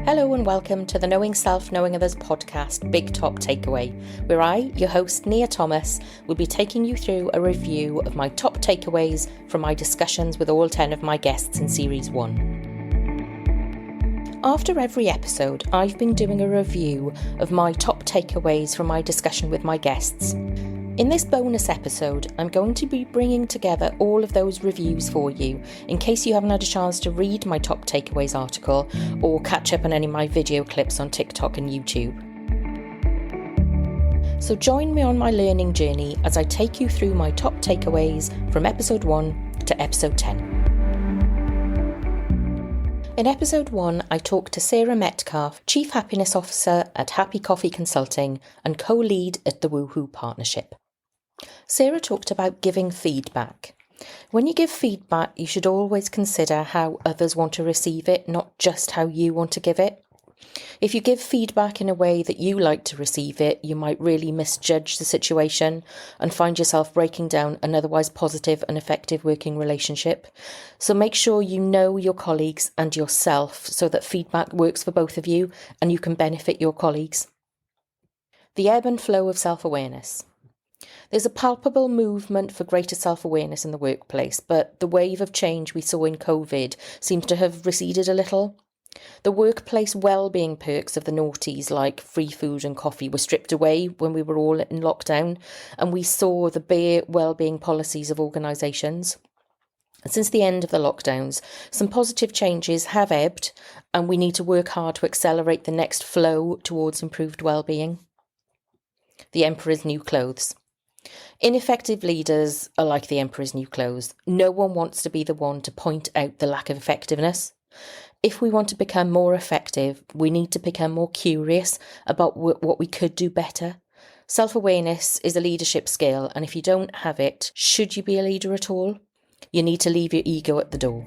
Hello and welcome to the Knowing Self, Knowing Others podcast, Big Top Takeaway, where I, your host, Nia Thomas, will be taking you through a review of my top takeaways from my discussions with all 10 of my guests in Series 1. After every episode, I've been doing a review of my top takeaways from my discussion with my guests. In this bonus episode, I'm going to be bringing together all of those reviews for you, in case you haven't had a chance to read my top takeaways article or catch up on any of my video clips on TikTok and YouTube. So join me on my learning journey as I take you through my top takeaways from episode 1 to episode 10. In episode 1, I talked to Sarah Metcalf, Chief Happiness Officer at Happy Coffee Consulting and co-lead at the Woohoo Partnership. Sarah talked about giving feedback. When you give feedback, you should always consider how others want to receive it, not just how you want to give it. If you give feedback in a way that you like to receive it, you might really misjudge the situation and find yourself breaking down an otherwise positive and effective working relationship. So make sure you know your colleagues and yourself so that feedback works for both of you and you can benefit your colleagues. The ebb and flow of self-awareness. There's a palpable movement for greater self-awareness in the workplace, but the wave of change we saw in COVID seems to have receded a little. The workplace well-being perks of the noughties like free food and coffee were stripped away when we were all in lockdown, and we saw the bare well-being policies of organisations. Since the end of the lockdowns, some positive changes have ebbed, and we need to work hard to accelerate the next flow towards improved well-being. The Emperor's New Clothes. Ineffective leaders are like the Emperor's New Clothes. No one wants to be the one to point out the lack of effectiveness. If we want to become more effective, we need to become more curious about what we could do better. Self-awareness is a leadership skill, and if you don't have it, should you be a leader at all? You need to leave your ego at the door.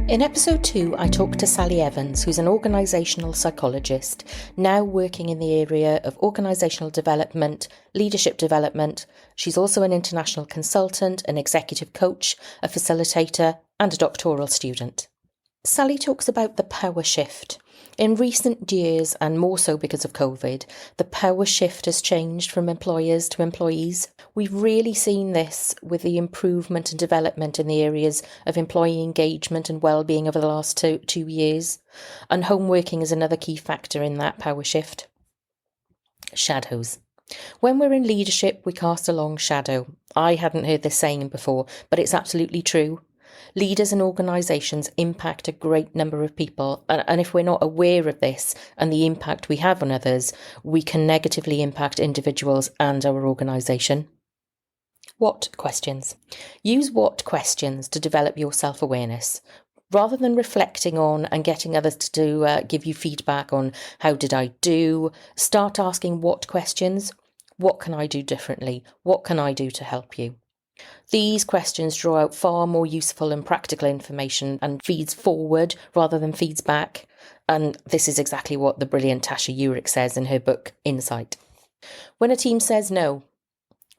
In episode 2, I talked to Sally Evans, who's an organisational psychologist, now working in the area of organisational development, leadership development. She's also an international consultant, an executive coach, a facilitator, and a doctoral student. Sally talks about the power shift. In recent years, and more so because of COVID, the power shift has changed from employers to employees. We've really seen this with the improvement and development in the areas of employee engagement and well-being over the last two years. And home working is another key factor in that power shift. Shadows. When we're in leadership, we cast a long shadow. I hadn't heard this saying before, but it's absolutely true. Leaders and organisations impact a great number of people, and if we're not aware of this and the impact we have on others, we can negatively impact individuals and our organisation. What questions? Use what questions to develop your self-awareness. Rather than reflecting on and getting others to give you feedback on how did I do, start asking what questions. What can I do differently? What can I do to help you? These questions draw out far more useful and practical information and feeds forward rather than feeds back. And this is exactly what the brilliant Tasha Eurich says in her book, Insight. When a team says no,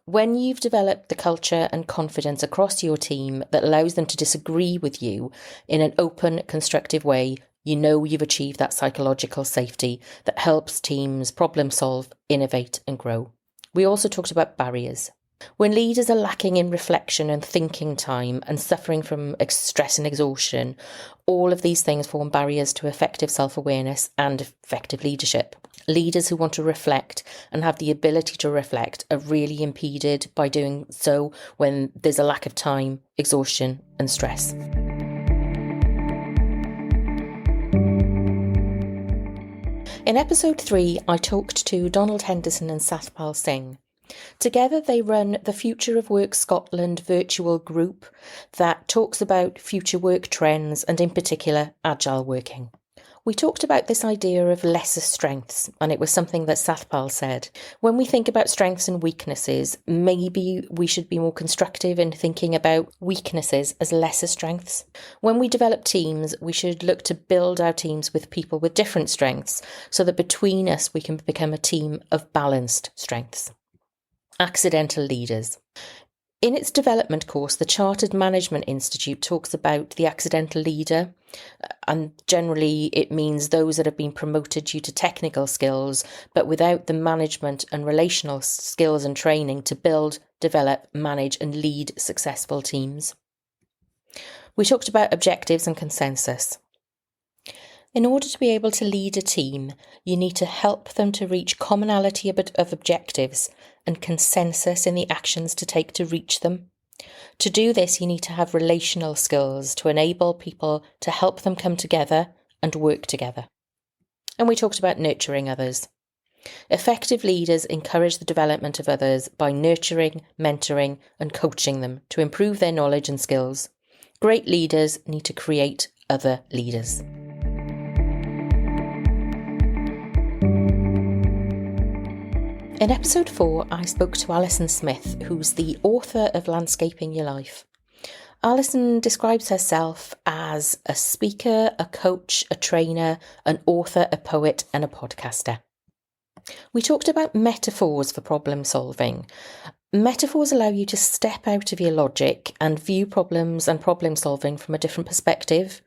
when you've developed the culture and confidence across your team that allows them to disagree with you in an open, constructive way, you know you've achieved that psychological safety that helps teams problem solve, innovate and grow. We also talked about barriers. When leaders are lacking in reflection and thinking time and suffering from stress and exhaustion, all of these things form barriers to effective self-awareness and effective leadership. Leaders who want to reflect and have the ability to reflect are really impeded by doing so when there's a lack of time, exhaustion and stress. In episode 3, I talked to Donald Henderson and Satpal Singh. Together they run the Future of Work Scotland virtual group that talks about future work trends and in particular agile working. We talked about this idea of lesser strengths, and it was something that Satpal said. When we think about strengths and weaknesses, maybe we should be more constructive in thinking about weaknesses as lesser strengths. When we develop teams, we should look to build our teams with people with different strengths so that between us we can become a team of balanced strengths. Accidental leaders. In its development course, the Chartered Management Institute talks about the accidental leader, and generally it means those that have been promoted due to technical skills, but without the management and relational skills and training to build, develop, manage and lead successful teams. We talked about objectives and consensus. In order to be able to lead a team, you need to help them to reach commonality of objectives and consensus in the actions to take to reach them. To do this, you need to have relational skills to enable people to help them come together and work together. And we talked about nurturing others. Effective leaders encourage the development of others by nurturing, mentoring, and coaching them to improve their knowledge and skills. Great leaders need to create other leaders. In episode 4, I spoke to Alison Smith, who's the author of Landscaping Your Life. Alison describes herself as a speaker, a coach, a trainer, an author, a poet, and a podcaster. We talked about metaphors for problem solving. Metaphors allow you to step out of your logic and view problems and problem solving from a different perspective.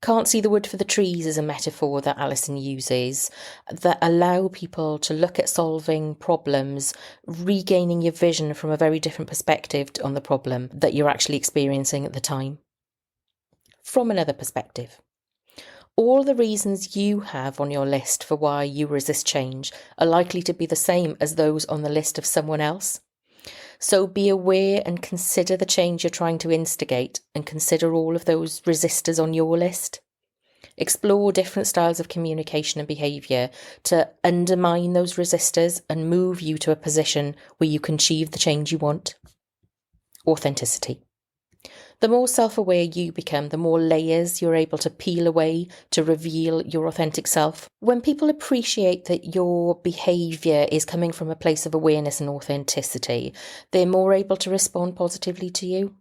Can't see the wood for the trees is a metaphor that Alison uses that allow people to look at solving problems, regaining your vision from a very different perspective on the problem that you're actually experiencing at the time. From another perspective. All the reasons you have on your list for why you resist change are likely to be the same as those on the list of someone else. So be aware and consider the change you're trying to instigate and consider all of those resistors on your list. Explore different styles of communication and behaviour to undermine those resistors and move you to a position where you can achieve the change you want. Authenticity. The more self-aware you become, the more layers you're able to peel away to reveal your authentic self. When people appreciate that your behaviour is coming from a place of awareness and authenticity, they're more able to respond positively to you.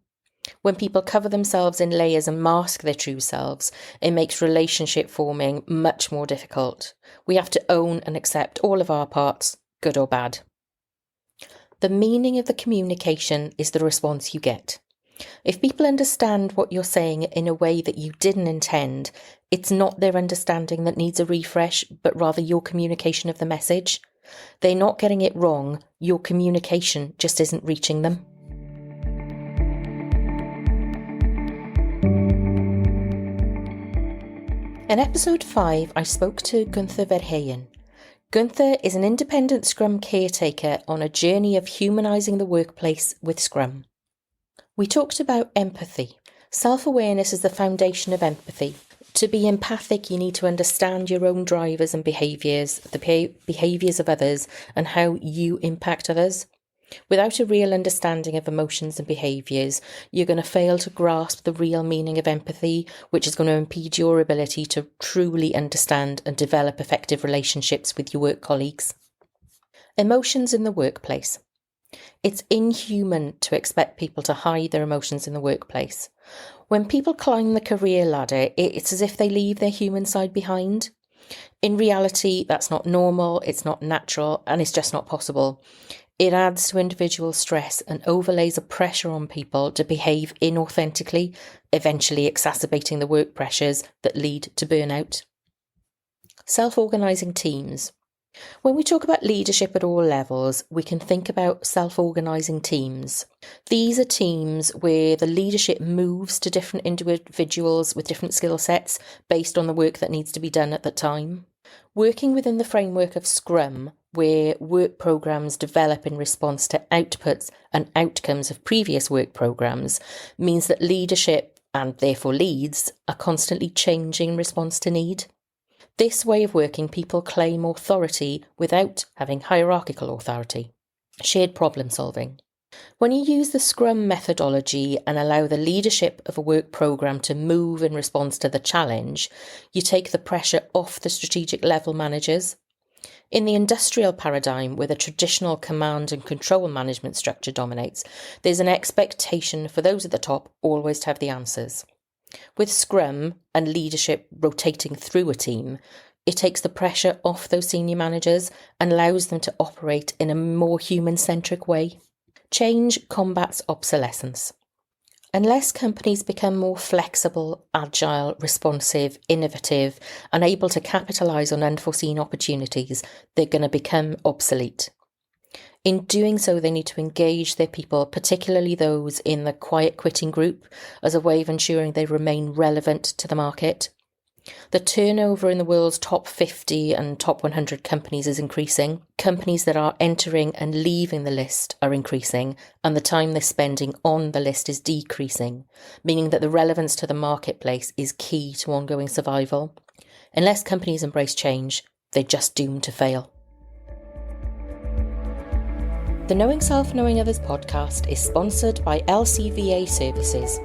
When people cover themselves in layers and mask their true selves, it makes relationship forming much more difficult. We have to own and accept all of our parts, good or bad. The meaning of the communication is the response you get. If people understand what you're saying in a way that you didn't intend, it's not their understanding that needs a refresh, but rather your communication of the message. They're not getting it wrong, your communication just isn't reaching them. In episode 5, I spoke to Gunther Verheyen. Gunther is an independent Scrum caretaker on a journey of humanising the workplace with Scrum. We talked about empathy. Self-awareness is the foundation of empathy. To be empathic, you need to understand your own drivers and behaviours, the behaviours of others, and how you impact others. Without a real understanding of emotions and behaviours, you're going to fail to grasp the real meaning of empathy, which is going to impede your ability to truly understand and develop effective relationships with your work colleagues. Emotions in the workplace. It's inhuman to expect people to hide their emotions in the workplace. When people climb the career ladder, it's as if they leave their human side behind. In reality, that's not normal, it's not natural, and it's just not possible. It adds to individual stress and overlays a pressure on people to behave inauthentically, eventually exacerbating the work pressures that lead to burnout. Self-organising teams. When we talk about leadership at all levels, we can think about self-organising teams. These are teams where the leadership moves to different individuals with different skill sets based on the work that needs to be done at that time. Working within the framework of Scrum, where work programmes develop in response to outputs and outcomes of previous work programmes, means that leadership, and therefore leads, are constantly changing in response to need. This way of working, people claim authority without having hierarchical authority. Shared problem solving. When you use the Scrum methodology and allow the leadership of a work programme to move in response to the challenge, you take the pressure off the strategic level managers. In the industrial paradigm, where the traditional command and control management structure dominates, there's an expectation for those at the top always to have the answers. With Scrum and leadership rotating through a team, it takes the pressure off those senior managers and allows them to operate in a more human-centric way. Change combats obsolescence. Unless companies become more flexible, agile, responsive, innovative, and able to capitalise on unforeseen opportunities, they're going to become obsolete. In doing so, they need to engage their people, particularly those in the quiet quitting group, as a way of ensuring they remain relevant to the market. The turnover in the world's top 50 and top 100 companies is increasing. Companies that are entering and leaving the list are increasing, and the time they're spending on the list is decreasing, meaning that the relevance to the marketplace is key to ongoing survival. Unless companies embrace change, they're just doomed to fail. The Knowing Self, Knowing Others podcast is sponsored by LCVA Services,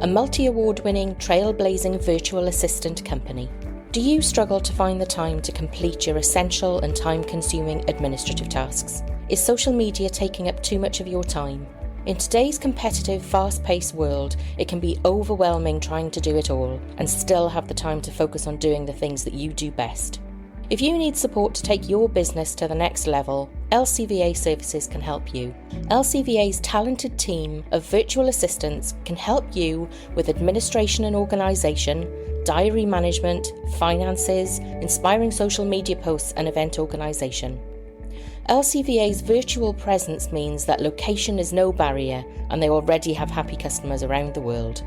a multi-award-winning, trailblazing virtual assistant company. Do you struggle to find the time to complete your essential and time-consuming administrative tasks? Is social media taking up too much of your time? In today's competitive, fast-paced world, it can be overwhelming trying to do it all and still have the time to focus on doing the things that you do best. If you need support to take your business to the next level, LCVA Services can help you. LCVA's talented team of virtual assistants can help you with administration and organisation, diary management, finances, inspiring social media posts and event organisation. LCVA's virtual presence means that location is no barrier and they already have happy customers around the world.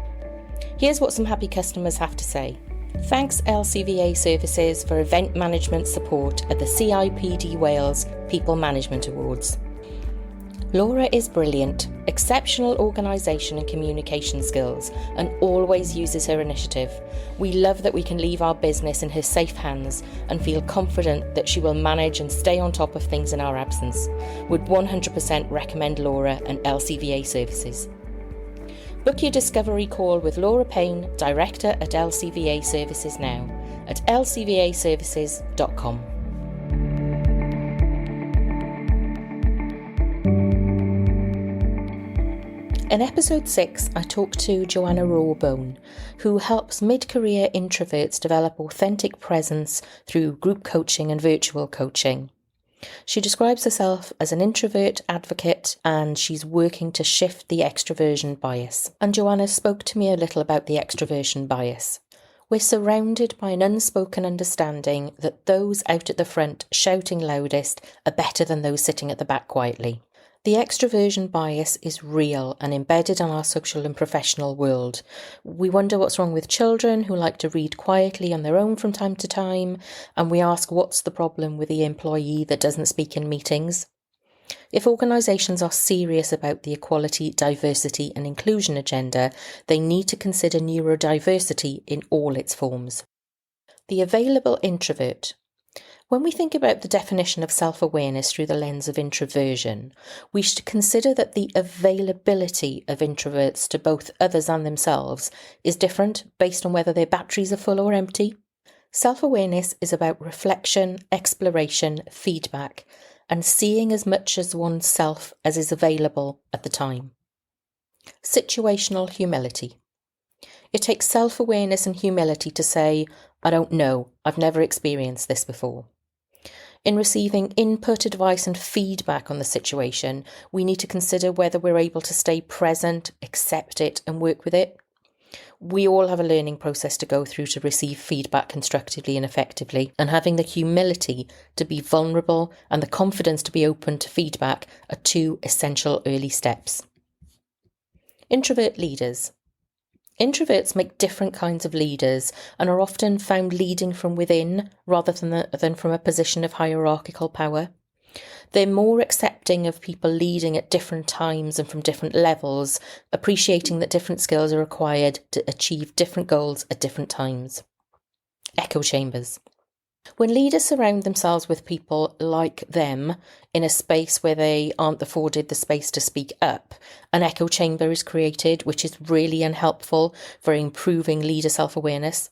Here's what some happy customers have to say. Thanks LCVA Services for event management support at the CIPD Wales People Management Awards. Laura is brilliant, exceptional organisation and communication skills, and always uses her initiative. We love that we can leave our business in her safe hands and feel confident that she will manage and stay on top of things in our absence. Would 100% recommend Laura and LCVA Services. Book your discovery call with Laura Payne, Director at LCVA Services now at lcvaservices.com. In episode 6, I talked to Joanna Rawbone, who helps mid-career introverts develop authentic presence through group coaching and virtual coaching. She describes herself as an introvert advocate and she's working to shift the extroversion bias. And Joanna spoke to me a little about the extroversion bias. We're surrounded by an unspoken understanding that those out at the front shouting loudest are better than those sitting at the back quietly. The extroversion bias is real and embedded in our social and professional world. We wonder what's wrong with children who like to read quietly on their own from time to time, and we ask what's the problem with the employee that doesn't speak in meetings. If organisations are serious about the equality, diversity and inclusion agenda, they need to consider neurodiversity in all its forms. The available introvert. When we think about the definition of self-awareness through the lens of introversion, we should consider that the availability of introverts to both others and themselves is different based on whether their batteries are full or empty. Self-awareness is about reflection, exploration, feedback, and seeing as much as oneself as is available at the time. Situational humility. It takes self-awareness and humility to say, I don't know, I've never experienced this before. In receiving input, advice and feedback on the situation, we need to consider whether we're able to stay present, accept it and work with it. We all have a learning process to go through to receive feedback constructively and effectively, and having the humility to be vulnerable and the confidence to be open to feedback are two essential early steps. Introvert leaders. Introverts make different kinds of leaders and are often found leading from within rather than from a position of hierarchical power. They're more accepting of people leading at different times and from different levels, appreciating that different skills are required to achieve different goals at different times. Echo chambers. When leaders surround themselves with people like them in a space where they aren't afforded the space to speak up, an echo chamber is created, which is really unhelpful for improving leader self-awareness.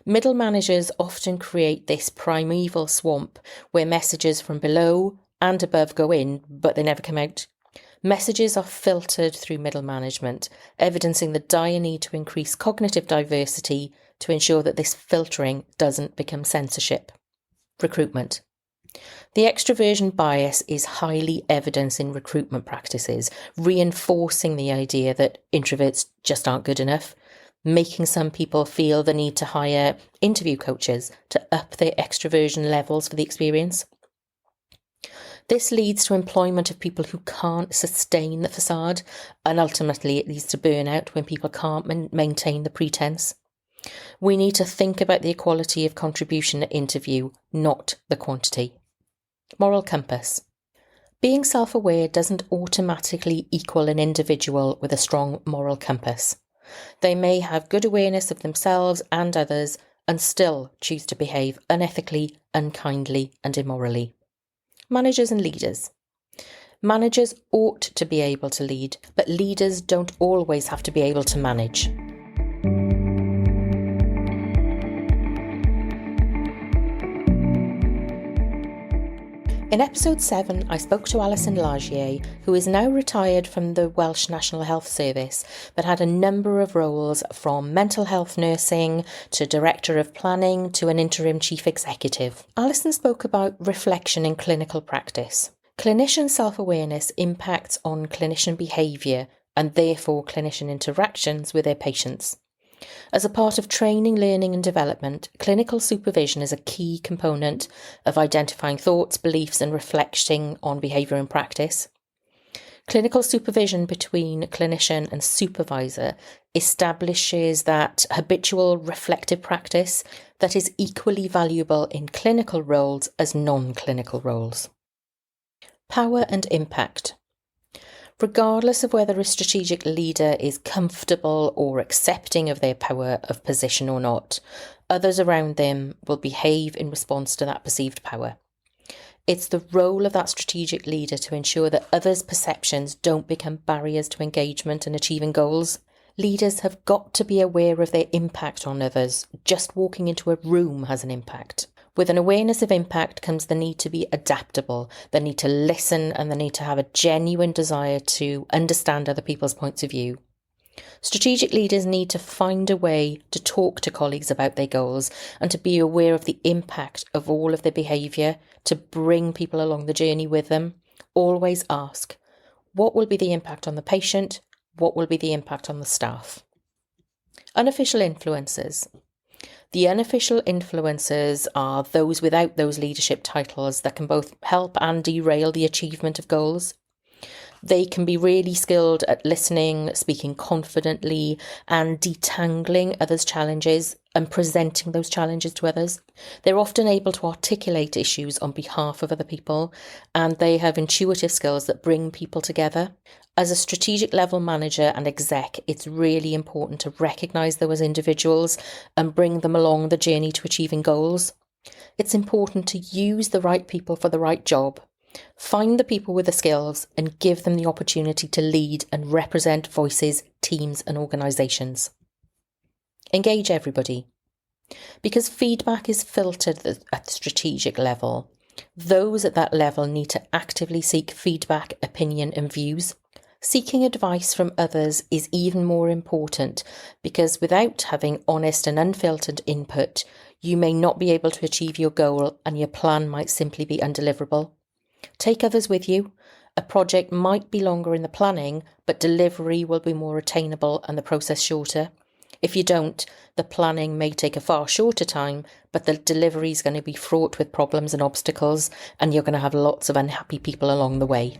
Middle managers often create this primeval swamp where messages from below and above go in, but they never come out. Messages are filtered through middle management, evidencing the dire need to increase cognitive diversity to ensure that this filtering doesn't become censorship. Recruitment. The extroversion bias is highly evident in recruitment practices, reinforcing the idea that introverts just aren't good enough, making some people feel the need to hire interview coaches to up their extroversion levels for the experience. This leads to employment of people who can't sustain the facade, and ultimately it leads to burnout when people can't maintain the pretense. We need to think about the equality of contribution at interview, not the quantity. Moral compass. Being self-aware doesn't automatically equal an individual with a strong moral compass. They may have good awareness of themselves and others and still choose to behave unethically, unkindly, and immorally. Managers and leaders. Managers ought to be able to lead, but leaders don't always have to be able to manage. In episode 7, I spoke to Alison Lagier, who is now retired from the Welsh National Health Service, but had a number of roles from mental health nursing to Director of Planning to an interim Chief Executive. Alison spoke about reflection in clinical practice. Clinician self-awareness impacts on clinician behaviour and therefore clinician interactions with their patients. As a part of training, learning and development, clinical supervision is a key component of identifying thoughts, beliefs and reflecting on behaviour in practice. Clinical supervision between clinician and supervisor establishes that habitual reflective practice that is equally valuable in clinical roles as non-clinical roles. Power and impact. Regardless of whether a strategic leader is comfortable or accepting of their power of position or not, others around them will behave in response to that perceived power. It's the role of that strategic leader to ensure that others' perceptions don't become barriers to engagement and achieving goals. Leaders have got to be aware of their impact on others. Just walking into a room has an impact. With an awareness of impact comes the need to be adaptable, the need to listen and the need to have a genuine desire to understand other people's points of view. Strategic leaders need to find a way to talk to colleagues about their goals and to be aware of the impact of all of their behaviour, to bring people along the journey with them. Always ask, what will be the impact on the patient? What will be the impact on the staff? Unofficial influencers. The unofficial influencers are those without those leadership titles that can both help and derail the achievement of goals. They can be really skilled at listening, speaking confidently, and detangling others' challenges and presenting those challenges to others. They're often able to articulate issues on behalf of other people, and they have intuitive skills that bring people together. As a strategic level manager and exec, it's really important to recognise those individuals and bring them along the journey to achieving goals. It's important to use the right people for the right job. Find the people with the skills and give them the opportunity to lead and represent voices, teams and organisations. Engage everybody. Because feedback is filtered at the strategic level, those at that level need to actively seek feedback, opinion and views. Seeking advice from others is even more important because without having honest and unfiltered input, you may not be able to achieve your goal and your plan might simply be undeliverable. Take others with you. A project might be longer in the planning, but delivery will be more attainable and the process shorter. If you don't, the planning may take a far shorter time, but the delivery is going to be fraught with problems and obstacles, and you're going to have lots of unhappy people along the way.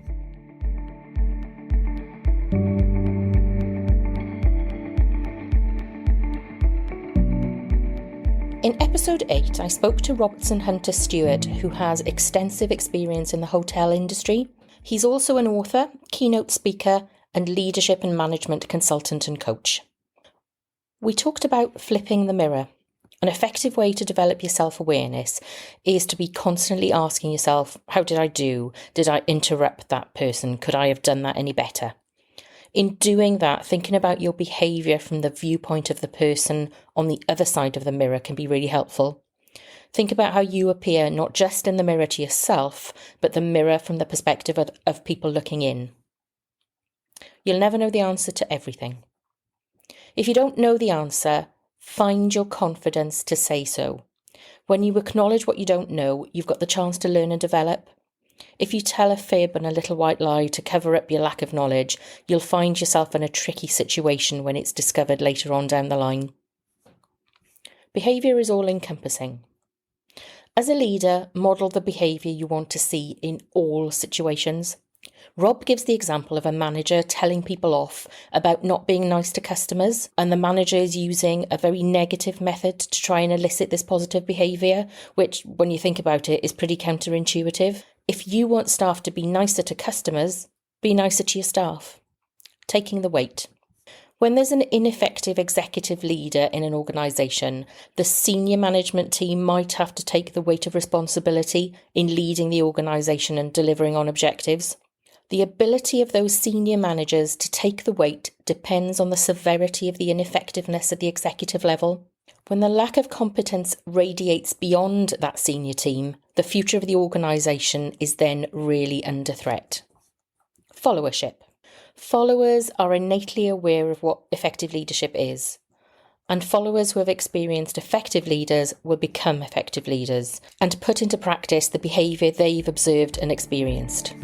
In episode 8, I spoke to Robertson Hunter Stewart, who has extensive experience in the hotel industry. He's also an author, keynote speaker, and leadership and management consultant and coach. We talked about flipping the mirror. An effective way to develop your self-awareness is to be constantly asking yourself, how did I do? Did I interrupt that person? Could I have done that any better? In doing that, thinking about your behaviour from the viewpoint of the person on the other side of the mirror can be really helpful. Think about how you appear not just in the mirror to yourself, but the mirror from the perspective of people looking in. You'll never know the answer to everything. If you don't know the answer, find your confidence to say so. When you acknowledge what you don't know, you've got the chance to learn and develop. If you tell a fib and a little white lie to cover up your lack of knowledge, you'll find yourself in a tricky situation when it's discovered later on down the line. Behaviour is all-encompassing. As a leader, model the behaviour you want to see in all situations. Rob gives the example of a manager telling people off about not being nice to customers, and the manager is using a very negative method to try and elicit this positive behaviour, which, when you think about it, is pretty counterintuitive. If you want staff to be nicer to customers, be nicer to your staff. Taking the weight. When there's an ineffective executive leader in an organisation, the senior management team might have to take the weight of responsibility in leading the organisation and delivering on objectives. The ability of those senior managers to take the weight depends on the severity of the ineffectiveness at the executive level. When the lack of competence radiates beyond that senior team, the future of the organisation is then really under threat. Followership. Followers are innately aware of what effective leadership is, and followers who have experienced effective leaders will become effective leaders and put into practice the behaviour they've observed and experienced.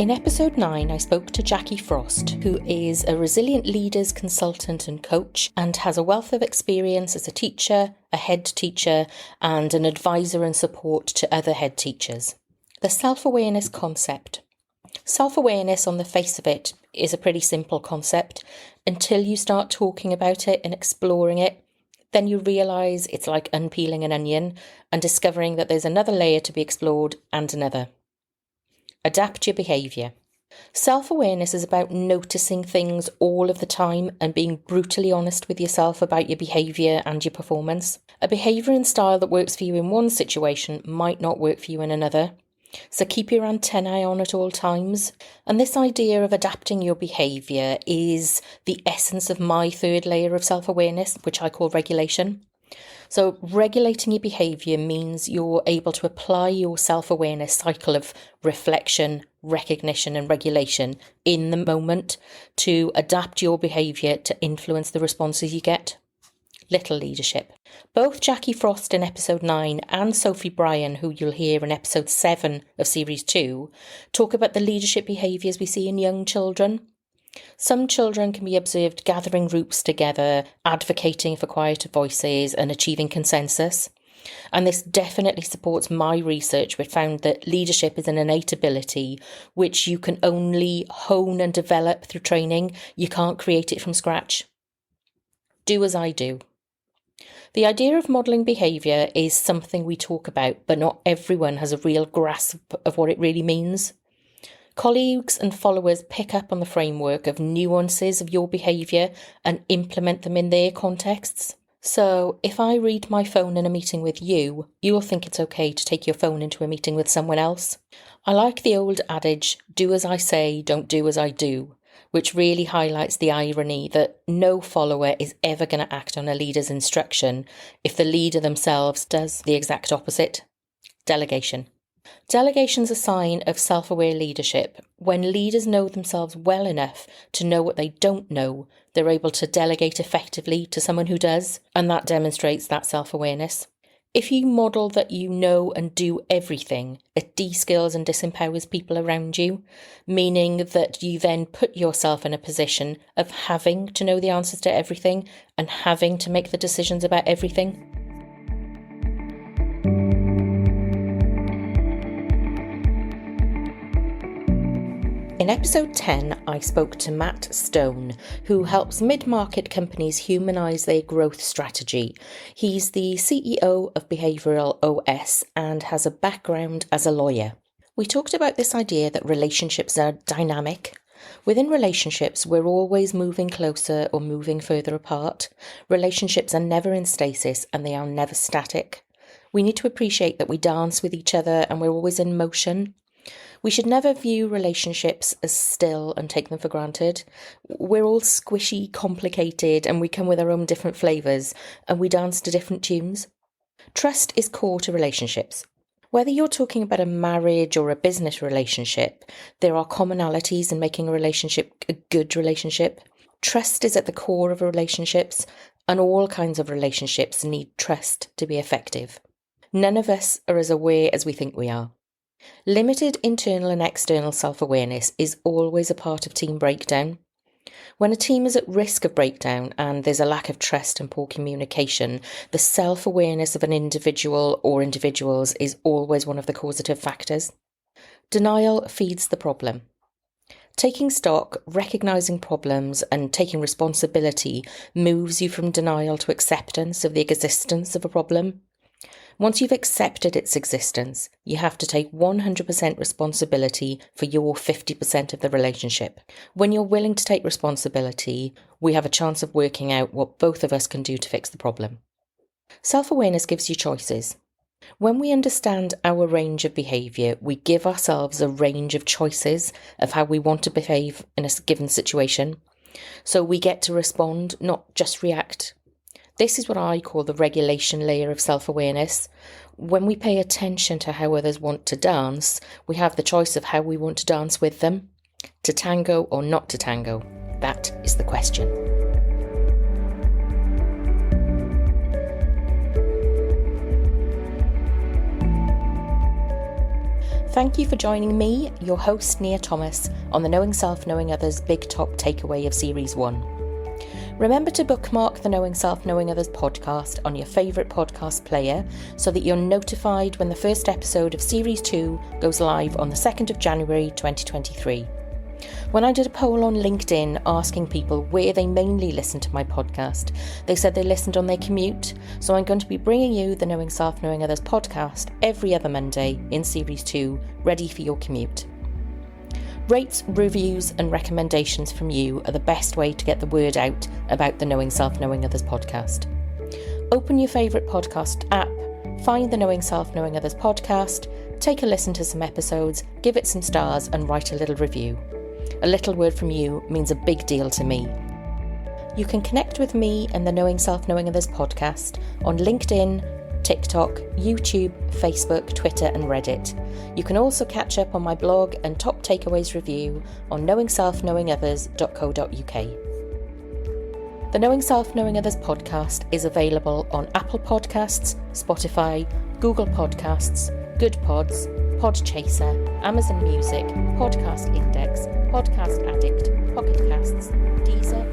In episode 9, I spoke to Jackie Frost, who is a resilient leaders consultant and coach and has a wealth of experience as a teacher, a head teacher, and an advisor and support to other head teachers. The self-awareness concept. Self-awareness, on the face of it, is a pretty simple concept until you start talking about it and exploring it. Then you realise it's like unpeeling an onion and discovering that there's another layer to be explored and another. Adapt your behaviour. Self-awareness is about noticing things all of the time and being brutally honest with yourself about your behaviour and your performance. A behaviour and style that works for you in one situation might not work for you in another. So keep your antennae on at all times. And this idea of adapting your behaviour is the essence of my third layer of self-awareness, which I call regulation. So regulating your behaviour means you're able to apply your self-awareness cycle of reflection, recognition and regulation in the moment to adapt your behaviour to influence the responses you get. Little leadership. Both Jackie Frost in episode 9 and Sophie Bryan, who you'll hear in episode 7 of series 2, talk about the leadership behaviours we see in young children. Some children can be observed gathering groups together, advocating for quieter voices and achieving consensus. And this definitely supports my research, which found that leadership is an innate ability which you can only hone and develop through training. You can't create it from scratch. Do as I do. The idea of modelling behaviour is something we talk about, but not everyone has a real grasp of what it really means. Colleagues and followers pick up on the framework of nuances of your behaviour and implement them in their contexts. So if I read my phone in a meeting with you, you'll think it's okay to take your phone into a meeting with someone else. I like the old adage, do as I say, don't do as I do, which really highlights the irony that no follower is ever going to act on a leader's instruction if the leader themselves does the exact opposite. Delegation. Delegation's a sign of self-aware leadership. When leaders know themselves well enough to know what they don't know, they're able to delegate effectively to someone who does, and that demonstrates that self-awareness. If you model that you know and do everything, it de-skills and disempowers people around you, meaning that you then put yourself in a position of having to know the answers to everything and having to make the decisions about everything. In episode 10, I spoke to Matt Stone, who helps mid-market companies humanise their growth strategy. He's the CEO of Behavioural OS and has a background as a lawyer. We talked about this idea that relationships are dynamic. Within relationships, we're always moving closer or moving further apart. Relationships are never in stasis and they are never static. We need to appreciate that we dance with each other and we're always in motion. We should never view relationships as still and take them for granted. We're all squishy, complicated, and we come with our own different flavours, and we dance to different tunes. Trust is core to relationships. Whether you're talking about a marriage or a business relationship, there are commonalities in making a relationship a good relationship. Trust is at the core of relationships, and all kinds of relationships need trust to be effective. None of us are as aware as we think we are. Limited internal and external self-awareness is always a part of team breakdown. When a team is at risk of breakdown and there's a lack of trust and poor communication, the self-awareness of an individual or individuals is always one of the causative factors. Denial feeds the problem. Taking stock, recognising problems and taking responsibility moves you from denial to acceptance of the existence of a problem. Once you've accepted its existence, you have to take 100% responsibility for your 50% of the relationship. When you're willing to take responsibility, we have a chance of working out what both of us can do to fix the problem. Self-awareness gives you choices. When we understand our range of behaviour, we give ourselves a range of choices of how we want to behave in a given situation. So we get to respond, not just react. This is what I call the regulation layer of self-awareness. When we pay attention to how others want to dance, we have the choice of how we want to dance with them. To tango or not to tango? That is the question. Thank you for joining me, your host Nia Thomas, on the Knowing Self, Knowing Others Big Top Takeaway of Series 1. Remember to bookmark the Knowing Self, Knowing Others podcast on your favourite podcast player so that you're notified when the first episode of Series 2 goes live on the 2nd of January 2023. When I did a poll on LinkedIn asking people where they mainly listen to my podcast, they said they listened on their commute, so I'm going to be bringing you the Knowing Self, Knowing Others podcast every other Monday in Series 2, ready for your commute. Rates, reviews and recommendations from you are the best way to get the word out about the Knowing Self, Knowing Others podcast. Open your favourite podcast app, find the Knowing Self, Knowing Others podcast, take a listen to some episodes, give it some stars and write a little review. A little word from you means a big deal to me. You can connect with me and the Knowing Self, Knowing Others podcast on LinkedIn, TikTok, YouTube, Facebook, Twitter and Reddit. You can also catch up on my blog and top takeaways review on knowingselfknowingothers.co.uk. The Knowing Self, Knowing Others podcast is available on Apple Podcasts, Spotify, Google Podcasts, Good Pods, Podchaser, Amazon Music, Podcast Index, Podcast Addict, Pocket Casts, Deezer,